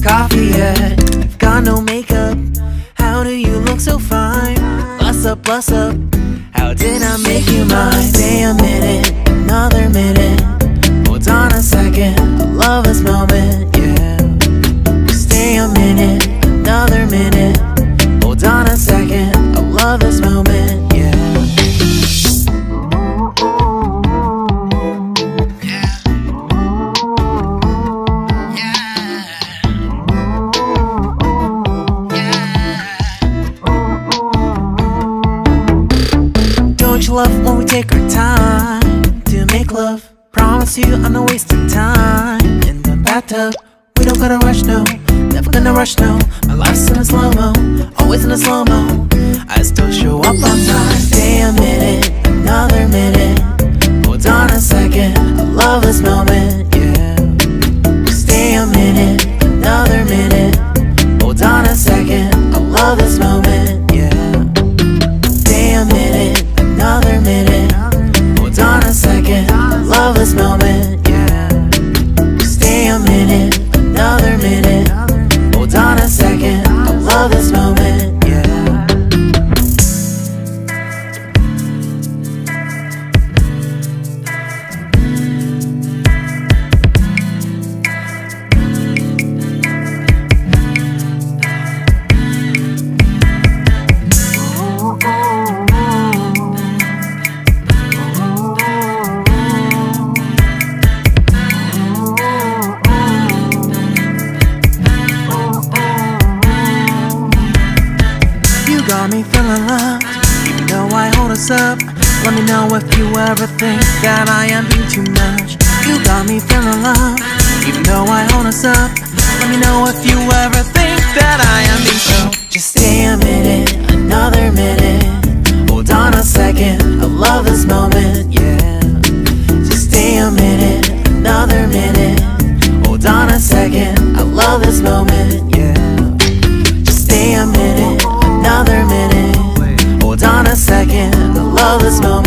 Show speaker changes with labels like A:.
A: coffee yet? You've got no makeup. How do you look so fine? Bust up, bust up. How did I make you mine? Stay a minute, another minute. Hold on a second, I love this moment, yeah. Stay a minute, another minute. Hold on a second, I love this moment, yeah. Don't you love when we take our time to make love? Promise you I'm not wasting time in the bathtub. We don't gotta rush, no, never gonna rush, no. My life's in a slow-mo, always in a slow-mo. I still show up on time. Stay a minute, another minute. Hold on a second, I love this moment, yeah. Stay a minute, another minute. Hold on a second, I love this moment, yeah. Stay a minute, another minute. Hold on a second, I love this moment, yeah. Stay a minute, another minute. Hold on a second, I love this moment, yeah. Got me feeling loved, even though I hold us up. Let me know if you ever think that I am being too much. You got me feeling loved, even though I hold us up. Let me know if you ever think that I am being so. Just stay a minute, another minute. Hold on a second, I love this moment, yeah. Just stay a minute, another minute. Hold on a second, I love this moment, yeah. Just stay a minute, another minute. Hold on a second, I love this moment.